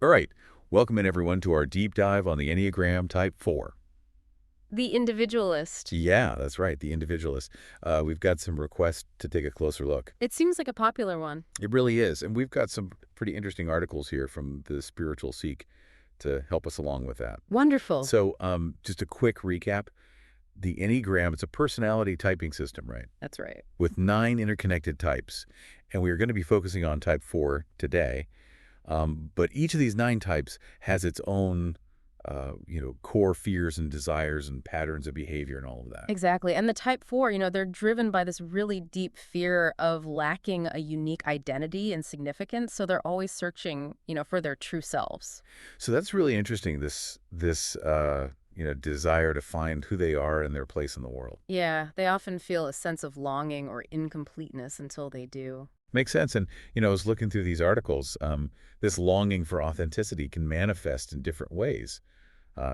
All right. Welcome in, everyone, to our deep dive on the Enneagram Type 4. The Individualist. Yeah, that's right, the Individualist. We've got some requests to take a closer look. It seems like a popular one. It really is. And we've got some pretty interesting articles here from the Spiritual Seek to help us along with that. Wonderful. So just a quick recap. The Enneagram, it's a personality typing system, right? That's right. With 9 interconnected types. And we are going to be focusing on Type 4 today. But each of these 9 types has its own, core fears and desires and patterns of behavior and all of that. Exactly. And the type 4, they're driven by this really deep fear of lacking a unique identity and significance. So they're always searching, for their true selves. So that's really interesting, this desire to find who they are and their place in the world. Yeah, they often feel a sense of longing or incompleteness until they do. Makes sense. And, I was looking through these articles. This longing for authenticity can manifest in different ways, uh,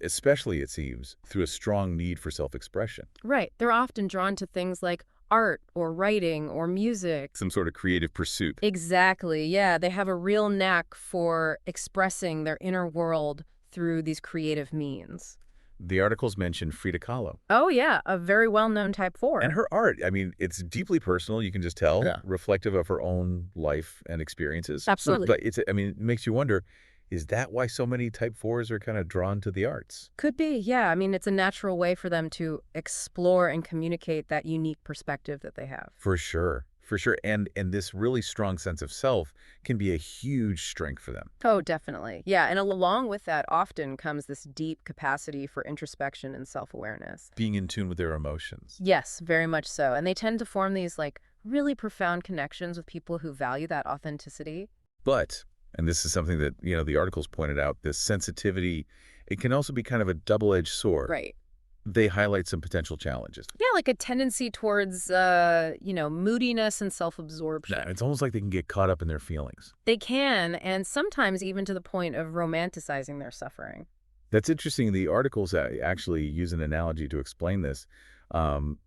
especially, it seems, through a strong need for self-expression. Right. They're often drawn to things like art or writing or music. Some sort of creative pursuit. Exactly. Yeah, they have a real knack for expressing their inner world through these creative means. The articles mention Frida Kahlo. Oh, yeah, a very well-known type 4. And her art, I mean, it's deeply personal, you can just tell, Yeah. reflective of her own life and experiences. Absolutely. But it makes you wonder, is that why so many Type 4s are kind of drawn to the arts? Could be, yeah. I mean, it's a natural way for them to explore and communicate that unique perspective that they have. For sure. For sure. And this really strong sense of self can be a huge strength for them. Oh, definitely. Yeah, and along with that often comes this deep capacity for introspection and self-awareness. Being in tune with their emotions. Yes, very much so. And they tend to form these, really profound connections with people who value that authenticity. But, and this is something that, the articles pointed out, this sensitivity, it can also be kind of a double-edged sword. Right. They highlight some potential challenges. Yeah, like a tendency towards, moodiness and self-absorption. It's almost like they can get caught up in their feelings. They can, and sometimes even to the point of romanticizing their suffering. That's interesting. The articles actually use an analogy to explain this.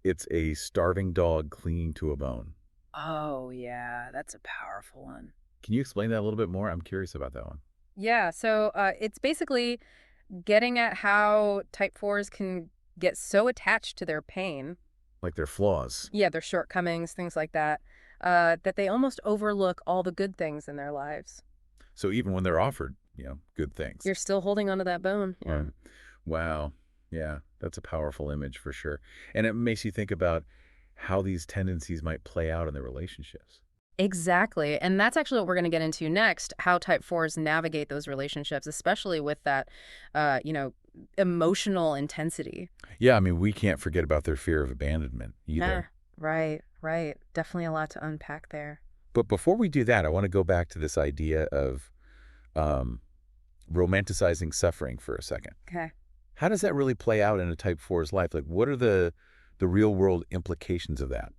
It's a starving dog clinging to a bone. Oh, yeah, that's a powerful one. Can you explain that a little bit more? I'm curious about that one. Yeah, so it's basically getting at how type 4s can get so attached to their pain, Like their flaws. yeah, their shortcomings, things like that, that they almost overlook all the good things in their lives. So even when they're offered, good things. You're still holding onto that bone. Yeah. Right. Wow. Yeah, that's a powerful image for sure. And it makes you think about how these tendencies might play out in their relationships. Exactly. And that's actually what we're going to get into next, how type 4s navigate those relationships, especially with that, emotional intensity. Yeah, I mean, we can't forget about their fear of abandonment either. Right, right. Definitely a lot to unpack there. But before we do that, I want to go back to this idea of um, romanticizing suffering for a second. Okay. How does that really play out in a Type 4's life? Like, what are the real-world implications of that?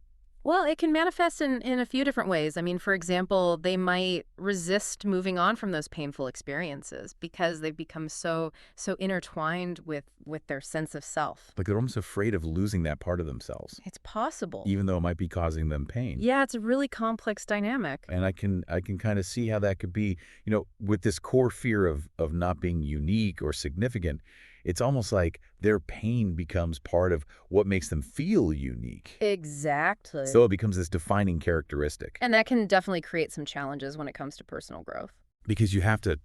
Well, it can manifest in a few different ways. I mean, for example, they might resist moving on from those painful experiences because they've become so intertwined with their sense of self. Like, they're almost afraid of losing that part of themselves, It's possible. even though it might be causing them pain. Yeah, it's a really complex dynamic. And I can kind of see how that could be, with this core fear of not being unique or significant. It's almost like their pain becomes part of what makes them feel unique. Exactly. So it becomes this defining characteristic. And that can definitely create some challenges when it comes to personal growth. Because you have to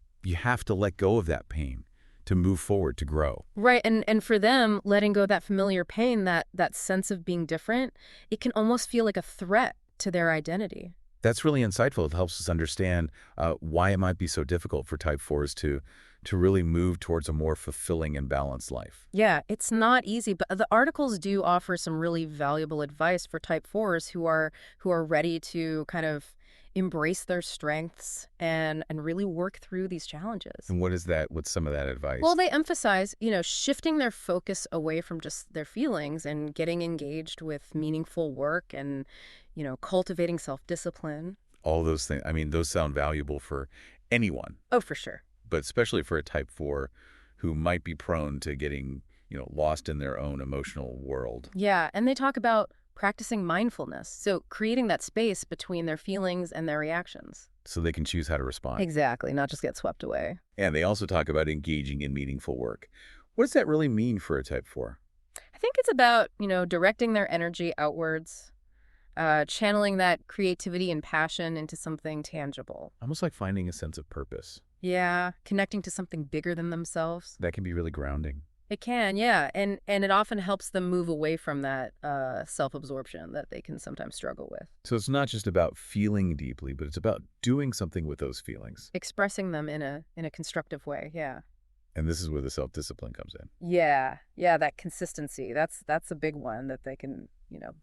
let go of that pain to move forward, to grow. Right, and for them, letting go of that familiar pain, that sense of being different, it can almost feel like a threat to their identity. That's really insightful. It helps us understand why it might be so difficult for Type 4s to really move towards a more fulfilling and balanced life. Yeah, it's not easy, but the articles do offer some really valuable advice for type 4s who are ready to kind of embrace their strengths and really work through these challenges. And what is that? What's some of that advice? Well, they emphasize, shifting their focus away from just their feelings and getting engaged with meaningful work and, cultivating self-discipline. All those things. I mean, those sound valuable for anyone, Oh, for sure. but especially for a Type 4 who might be prone to getting, lost in their own emotional world. Yeah, and they talk about practicing mindfulness, so creating that space between their feelings and their reactions. so they can choose how to respond. Exactly, not just get swept away. And they also talk about engaging in meaningful work. What does that really mean for a type 4? I think it's about, directing their energy outwards, channeling that creativity and passion into something tangible. Almost like finding a sense of purpose. Yeah, connecting to something bigger than themselves. That can be really grounding. It can, yeah, and it often helps them move away from that self-absorption that they can sometimes struggle with. So it's not just about feeling deeply, but it's about doing something with those feelings. Expressing them in a constructive way, yeah. And this is where the self-discipline comes in. Yeah, that consistency. That's a big one that they can,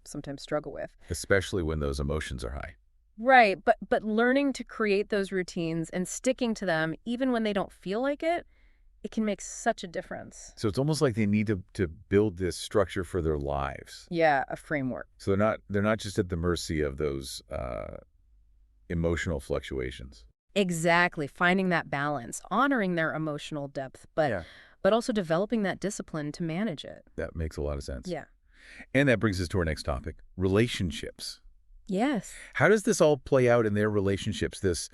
sometimes struggle with. Especially when those emotions are high. Right, but learning to create those routines and sticking to them even when they don't feel like it can make such a difference. So it's almost like they need to build this structure for their lives. Yeah, a framework. So they're not just at the mercy of those emotional fluctuations. Exactly, finding that balance, honoring their emotional depth, but also developing that discipline to manage it. That makes a lot of sense. Yeah. And that brings us to our next topic, relationships. Yes. How does this all play out in their relationships? This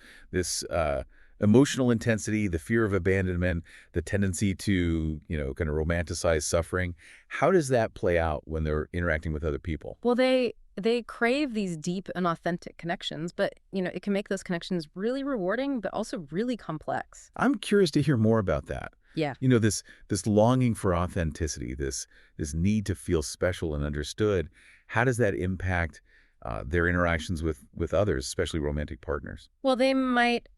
emotional intensity, the fear of abandonment, the tendency to, kind of romanticize suffering. How does that play out when they're interacting with other people? Well, they crave these deep and authentic connections, but, it can make those connections really rewarding, but also really complex. I'm curious to hear more about that. Yeah. This longing for authenticity, this need to feel special and understood. How does that impact their interactions with others, especially romantic partners? Well, they might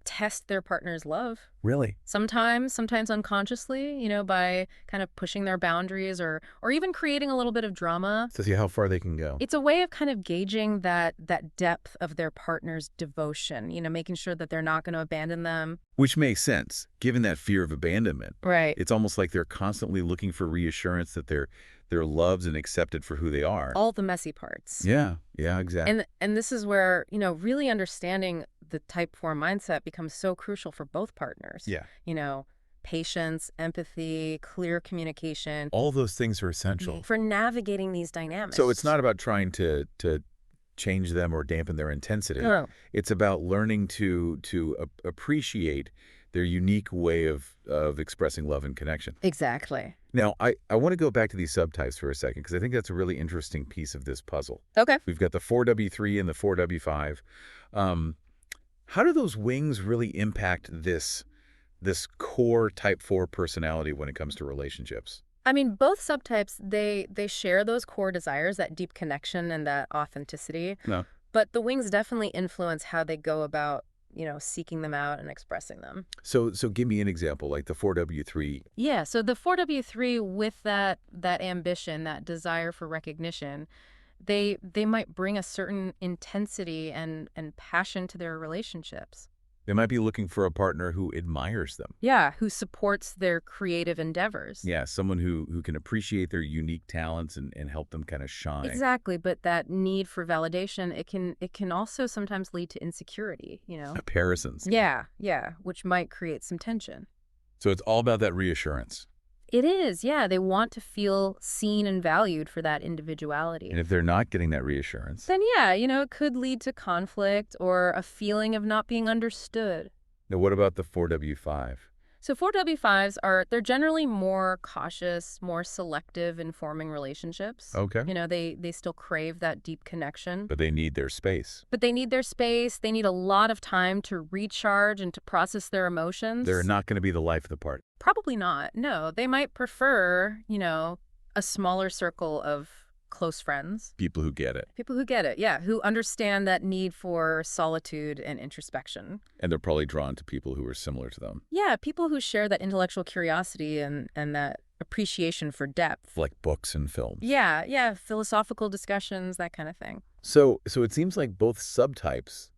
test their partner's love. Really? Sometimes unconsciously, by kind of pushing their boundaries or even creating a little bit of drama. To see how far they can go. It's a way of kind of gauging that depth of their partner's devotion, making sure that they're not going to abandon them. Which makes sense, given that fear of abandonment. Right. It's almost like they're constantly looking for reassurance that they're loved and accepted for who they are. All the messy parts. Yeah, exactly. And this is where, really understanding the type 4 mindset becomes so crucial for both partners. Yeah. Patience, empathy, clear communication. All those things are essential. For navigating these dynamics. So it's not about trying to change them or dampen their intensity. No. It's about learning to appreciate their unique way of expressing love and connection. Exactly. Now, I want to go back to these subtypes for a second, because I think that's a really interesting piece of this puzzle. Okay. We've got the 4W3 and the 4W5. How do those wings really impact this core type 4 personality when it comes to relationships? I mean, both subtypes, they share those core desires, that deep connection and that authenticity. No. But the wings definitely influence how they go about, seeking them out and expressing them. So give me an example, like the 4W3. Yeah, so the 4W3 with that ambition, that desire for recognition, they might bring a certain intensity and passion to their relationships. They might be looking for a partner who admires them. Yeah, who supports their creative endeavors. Yeah, someone who can appreciate their unique talents and help them kind of shine. Exactly, but that need for validation, it can also sometimes lead to insecurity, Comparisons. Yeah, which might create some tension. So it's all about that reassurance. It is, yeah. They want to feel seen and valued for that individuality. And if they're not getting that reassurance, Then, yeah, it could lead to conflict or a feeling of not being understood. now what about the 4W5? So 4W5s they're generally more cautious, more selective in forming relationships. Okay. They still crave that deep connection. But they need their space. But they need their space. They need a lot of time to recharge and to process their emotions. They're not going to be the life of the party. Probably not. No, they might prefer, a smaller circle of close friends. People who get it. People who get it, yeah, who understand that need for solitude and introspection. And they're probably drawn to people who are similar to them. Yeah, people who share that intellectual curiosity and that appreciation for depth. Like books and films. Yeah, philosophical discussions, that kind of thing. So it seems like both subtypes,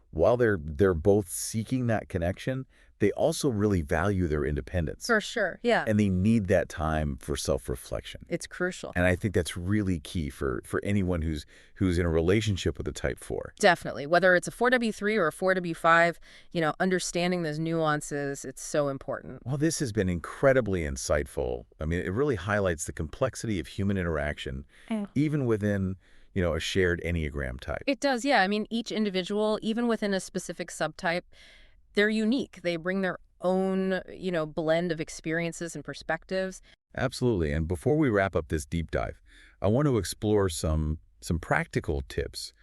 while they're both seeking that connection, they also really value their independence. For sure, yeah. And they need that time for self-reflection. It's crucial. And I think that's really key for anyone who's in a relationship with a type 4. Definitely. Whether it's a 4W3 or a 4W5, understanding those nuances, it's so important. Well, this has been incredibly insightful. I mean, it really highlights the complexity of human interaction, even within, a shared Enneagram type. It does, yeah. I mean, each individual, even within a specific subtype, they're unique. They bring their own, blend of experiences and perspectives. Absolutely. And before we wrap up this deep dive, I want to explore some practical tips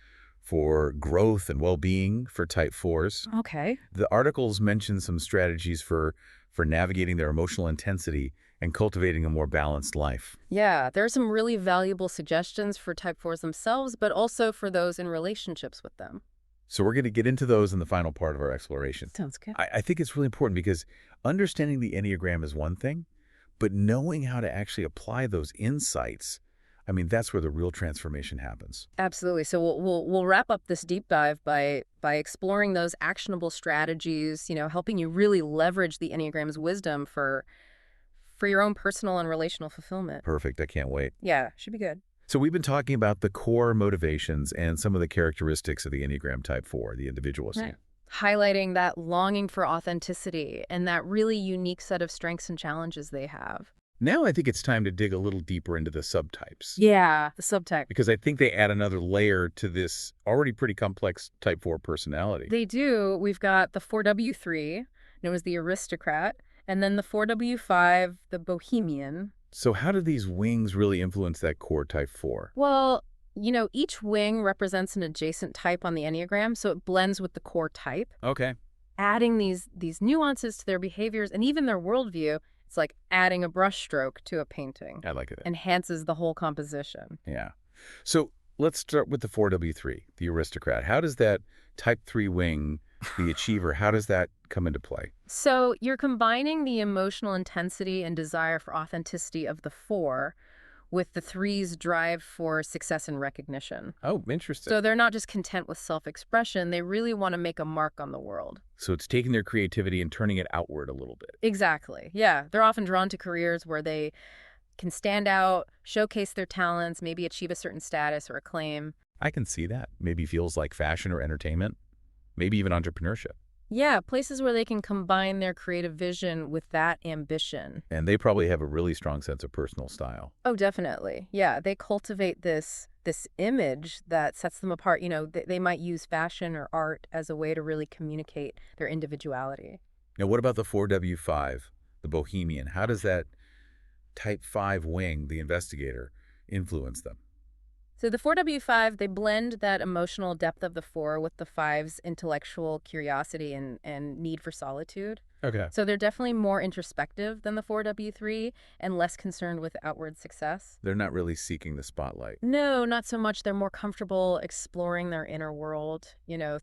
for growth and well-being for type 4s. Okay. The articles mention some strategies for navigating their emotional intensity and cultivating a more balanced life. Yeah, there are some really valuable suggestions for type 4s themselves, but also for those in relationships with them. So we're going to get into those in the final part of our exploration. Sounds good. I think it's really important because understanding the Enneagram is one thing, but knowing how to actually apply those insights, I mean, that's where the real transformation happens. Absolutely. So we'll wrap up this deep dive by exploring those actionable strategies, helping you really leverage the Enneagram's wisdom for your own personal and relational fulfillment. Perfect. I can't wait. Yeah, should be good. So we've been talking about the core motivations and some of the characteristics of the Enneagram Type 4, the individualist. Right. Highlighting that longing for authenticity and that really unique set of strengths and challenges they have. Now I think it's time to dig a little deeper into the subtypes. Yeah, the subtype. Because I think they add another layer to this already pretty complex Type 4 personality. They do. We've got the 4W3, known as the aristocrat, and then the 4W5, the bohemian. So how do these wings really influence that core Type 4? Well, each wing represents an adjacent type on the Enneagram, so it blends with the core type. Okay. Adding these nuances to their behaviors and even their worldview, it's like adding a brushstroke to a painting. I like it. Enhances the whole composition. Yeah. So let's start with the 4W3, the aristocrat. How does that Type 3 wing, the achiever, how does that come into play? So you're combining the emotional intensity and desire for authenticity of the 4 with the 3's drive for success and recognition. Oh, interesting. So they're not just content with self-expression, they really want to make a mark on the world. So it's taking their creativity and turning it outward a little bit. Exactly. Yeah. They're often drawn to careers where they can stand out, showcase their talents, maybe achieve a certain status or acclaim. I can see that. Maybe feels like fashion or entertainment, maybe even entrepreneurship. Yeah, places where they can combine their creative vision with that ambition. And they probably have a really strong sense of personal style. Oh, definitely. Yeah, they cultivate this image that sets them apart. They might use fashion or art as a way to really communicate their individuality. Now, what about the 4W5, the bohemian? How does that Type 5 wing, the investigator, influence them? So the 4W5, they blend that emotional depth of the 4 with the 5's intellectual curiosity and need for solitude. Okay. So they're definitely more introspective than the 4W3 and less concerned with outward success. They're not really seeking the spotlight. No, not so much. They're more comfortable exploring their inner world,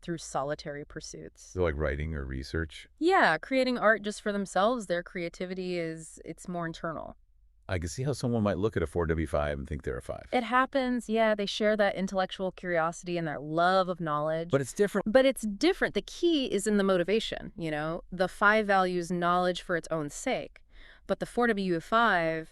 through solitary pursuits. So like writing or research? Yeah, creating art just for themselves, their creativity it's more internal. I can see how someone might look at a 4W5 and think they're a 5. It happens, yeah. They share that intellectual curiosity and that love of knowledge. But it's different. But it's different. The key is in the motivation, The 5 values knowledge for its own sake, but the 4W5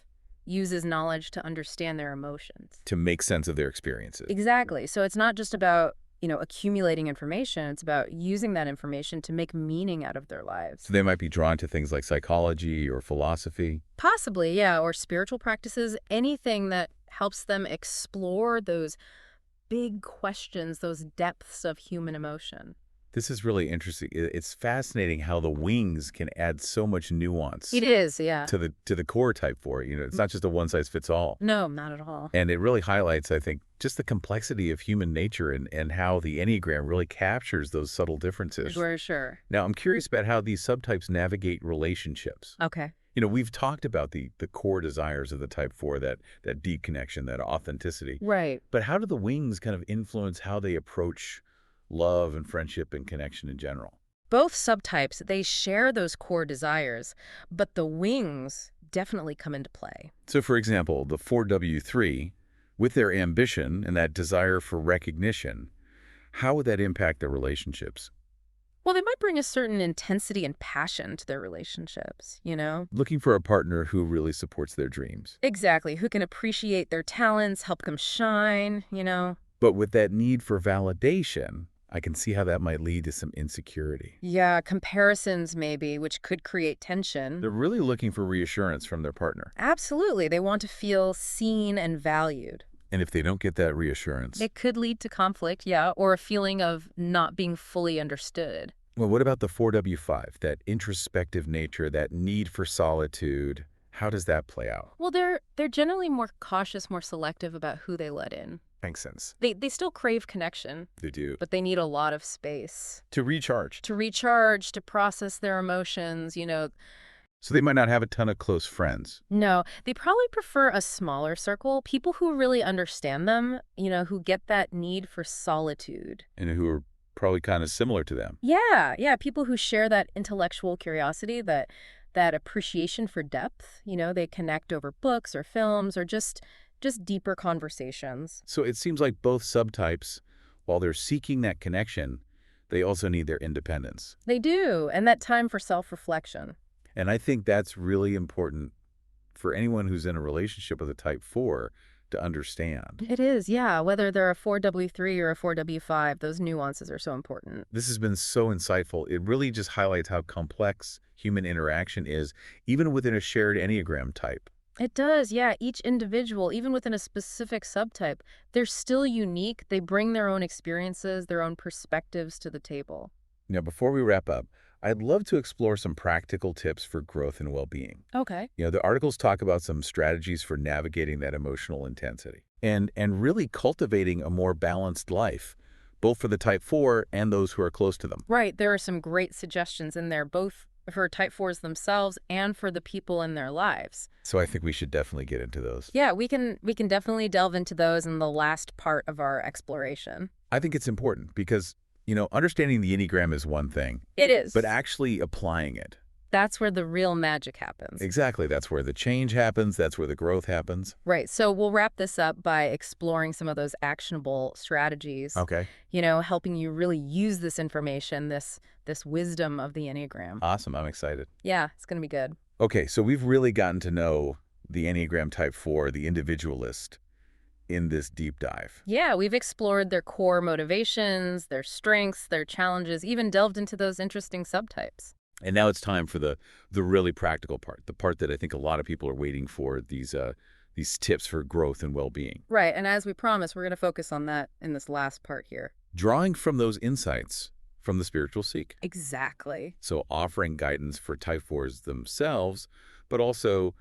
uses knowledge to understand their emotions. To make sense of their experiences. Exactly. So it's not just about, accumulating information. It's about using that information to make meaning out of their lives. So they might be drawn to things like psychology or philosophy. Possibly, yeah, or spiritual practices, anything that helps them explore those big questions, those depths of human emotion. This is really interesting. It's fascinating how the wings can add so much nuance. It is, yeah. To the core Type 4. It's not just a one-size-fits-all. No, not at all. And it really highlights, I think, just the complexity of human nature and how the Enneagram really captures those subtle differences. For sure. Now, I'm curious about how these subtypes navigate relationships. Okay. We've talked about the core desires of the Type 4, that deep connection, that authenticity. Right. But how do the wings kind of influence how they approach love and friendship and connection in general? Both subtypes, they share those core desires, but the wings definitely come into play. So, for example, the 4W3, with their ambition and that desire for recognition, how would that impact their relationships? Well, they might bring a certain intensity and passion to their relationships, Looking for a partner who really supports their dreams. Exactly, who can appreciate their talents, help them shine, But with that need for validation, I can see how that might lead to some insecurity. Yeah, comparisons maybe, which could create tension. They're really looking for reassurance from their partner. Absolutely. They want to feel seen and valued. And if they don't get that reassurance, It could lead to conflict, yeah, or a feeling of not being fully understood. well, what about the 4W5, that introspective nature, that need for solitude? How does that play out? Well, they're generally more cautious, more selective about who they let in. Makes sense. They still crave connection, They do. but they need a lot of space To recharge. to recharge, to process their emotions, So they might not have a ton of close friends. No, they probably prefer a smaller circle, people who really understand them, who get that need for solitude. And who are probably kind of similar to them. Yeah, yeah, people who share that intellectual curiosity, that appreciation for depth. They connect over books or films or just deeper conversations. So it seems like both subtypes, while they're seeking that connection, they also need their independence. They do, and that time for self-reflection. And I think that's really important for anyone who's in a relationship with a type 4 to understand. It is, yeah, whether they're a 4W3 or a 4W5, those nuances are so important. This has been so insightful. It really just highlights how complex human interaction is, even within a shared Enneagram type. It does, yeah. Each individual, even within a specific subtype, they're still unique. They bring their own experiences, their own perspectives to the table. Now, before we wrap up, I'd love to explore some practical tips for growth and well-being. Okay. The articles talk about some strategies for navigating that emotional intensity and really cultivating a more balanced life, both for the type 4 and those who are close to them. Right. There are some great suggestions in there, both for type 4s themselves and for the people in their lives. So I think we should definitely get into those. Yeah, we can definitely delve into those in the last part of our exploration. I think it's important because, understanding the Enneagram is one thing. It is. But actually applying it. That's where the real magic happens. Exactly. That's where the change happens. That's where the growth happens. Right. So we'll wrap this up by exploring some of those actionable strategies. Okay. Helping you really use this information, this wisdom of the Enneagram. Awesome. I'm excited. Yeah, it's going to be good. Okay, so we've really gotten to know the Enneagram Type 4, the Individualist, in this deep dive. Yeah, we've explored their core motivations, their strengths, their challenges, even delved into those interesting subtypes. And now it's time for the really practical part, the part that I think a lot of people are waiting for, these tips for growth and well-being. Right, and as we promised, we're going to focus on that in this last part here. Drawing from those insights from the spiritual seek. Exactly. So offering guidance for Type 4s themselves, but also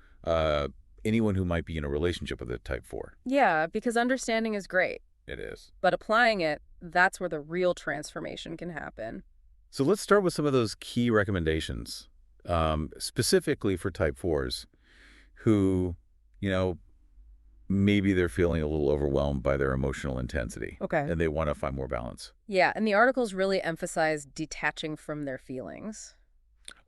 anyone who might be in a relationship with a Type 4. Yeah, because understanding is great, It is. but applying it, that's where the real transformation can happen. So let's start with some of those key recommendations, specifically for Type 4s who, maybe they're feeling a little overwhelmed by their emotional intensity. Okay. And they want to find more balance. Yeah, and the articles really emphasize detaching from their feelings.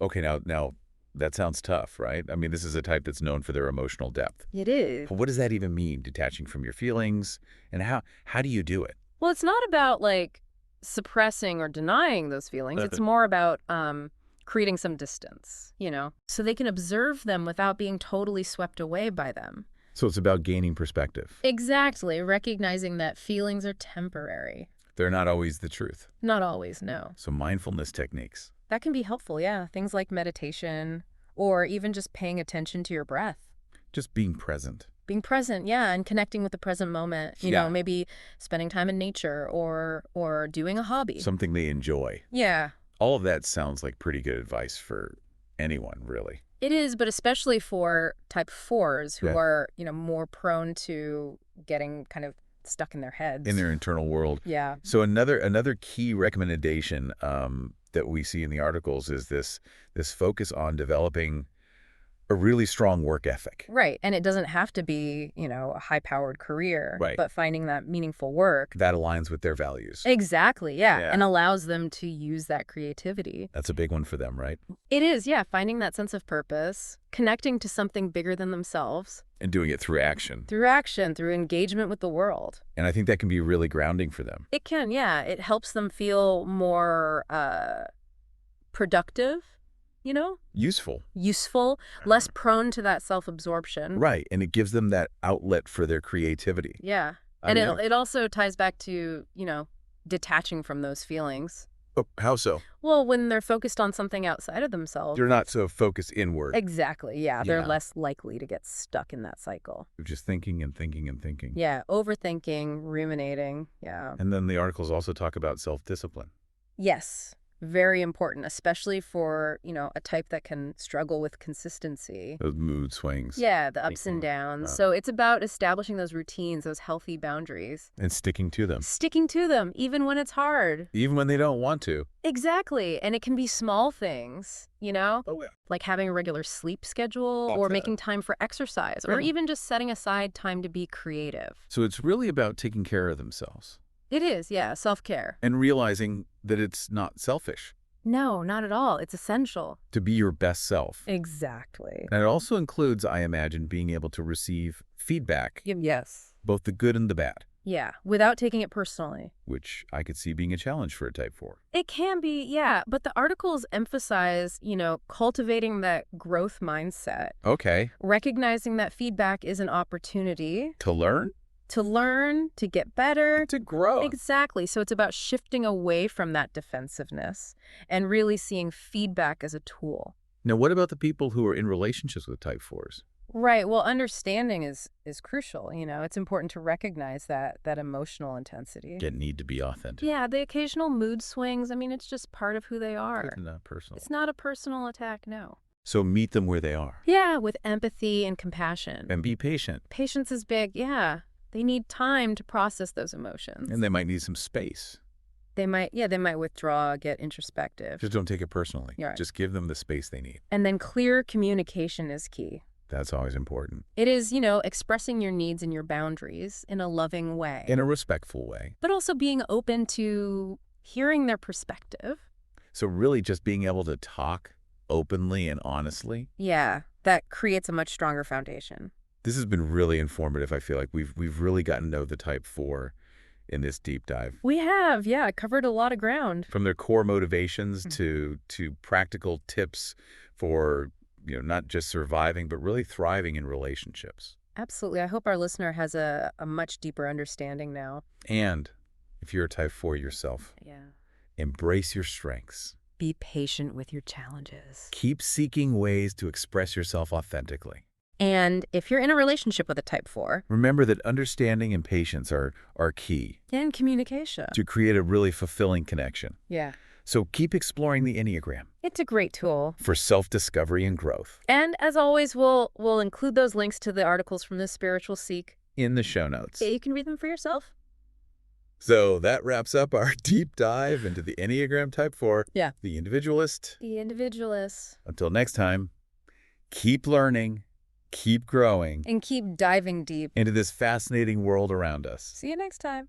Okay, now that sounds tough, right? I mean, this is a type that's known for their emotional depth. It is. But what does that even mean, detaching from your feelings? And how do you do it? Well, it's not about, suppressing or denying those feelings. It's more about creating some distance, so they can observe them without being totally swept away by them. So it's about gaining perspective. Exactly, recognizing that feelings are temporary. They're not always the truth. Not always, no. So mindfulness techniques. That can be helpful, yeah. Things like meditation or even just paying attention to your breath. Just being present. Being present, yeah, and connecting with the present moment. Maybe spending time in nature or doing a hobby. Something they enjoy. Yeah. All of that sounds like pretty good advice for anyone, really. It is, but especially for Type 4s who Yeah. are, more prone to getting kind of stuck in their heads. In their internal world. Yeah. So another key recommendation that we see in the articles is this focus on developing a really strong work ethic. Right. And it doesn't have to be, a high-powered career. Right. But finding that meaningful work. That aligns with their values. Exactly, yeah. Yeah. And allows them to use that creativity. That's a big one for them, right? It is, yeah. Finding that sense of purpose, connecting to something bigger than themselves. And doing it through action. Through action, through engagement with the world. And I think that can be really grounding for them. It can, yeah. It helps them feel more productive, Useful. less prone to that self-absorption. Right. And it gives them that outlet for their creativity. Yeah. I And mean, it also ties back to, detaching from those feelings. Oh, how so? Well, when they're focused on something outside of themselves. You're not so focused inward. Exactly, yeah. They're Yeah. less likely to get stuck in that cycle. You're just thinking and thinking and thinking. Yeah, overthinking, ruminating, yeah. And then the articles also talk about self-discipline. Yes, very important, especially for, a type that can struggle with consistency. Those mood swings. Yeah, the ups and downs. So it's about establishing those routines, those healthy boundaries. And sticking to them. Sticking to them, even when it's hard. Even when they don't want to. Exactly. And it can be small things, Oh, yeah. like having a regular sleep schedule or making time for exercise or even just setting aside time to be creative. So it's really about taking care of themselves. It is, yeah, self-care. And realizing that it's not selfish No, not at all. It's essential. to be your best self. Exactly. And it also includes, I imagine, being able to receive feedback, Yes. both the good and the bad, Yeah, without taking it personally. which I could see being a challenge for a type 4. It can be, yeah, but the articles emphasize, cultivating that growth mindset, Okay. recognizing that feedback is an opportunity To learn? to learn, to get better. To grow. Exactly. So it's about shifting away from that defensiveness and really seeing feedback as a tool. Now, what about the people who are in relationships with type 4s? Right. Well, understanding is crucial. It's important to recognize that emotional intensity. That need to be authentic. Yeah, the occasional mood swings. I mean, it's just part of who they are. It's not personal. It's not a personal attack, no. So meet them where they are. Yeah, with empathy and compassion. And be patient. Patience is big, yeah. They need time to process those emotions. And they might need some space. They might withdraw, get introspective. Just don't take it personally. You're right. Just give them the space they need. And then clear communication is key. That's always important. It is, expressing your needs and your boundaries in a loving way. In a respectful way. But also being open to hearing their perspective. So really just being able to talk openly and honestly. Yeah, that creates a much stronger foundation. This has been really informative. I feel like we've really gotten to know the type 4 in this deep dive. We have, yeah, covered a lot of ground. From their core motivations to practical tips for, not just surviving, but really thriving in relationships. Absolutely. I hope our listener has a much deeper understanding now. And if you're a type 4 yourself, embrace your strengths. Be patient with your challenges. Keep seeking ways to express yourself authentically. And if you're in a relationship with a type 4, remember that understanding and patience are key. And communication. To create a really fulfilling connection. Yeah. So keep exploring the Enneagram. It's a great tool. For self-discovery and growth. And as always, we'll include those links to the articles from the Spiritual Seek in the show notes. Yeah, you can read them for yourself. So that wraps up our deep dive into the Enneagram Type 4. Yeah. The Individualist. The Individualists. Until next time, keep learning, keep growing. And keep diving deep into this fascinating world around us. See you next time.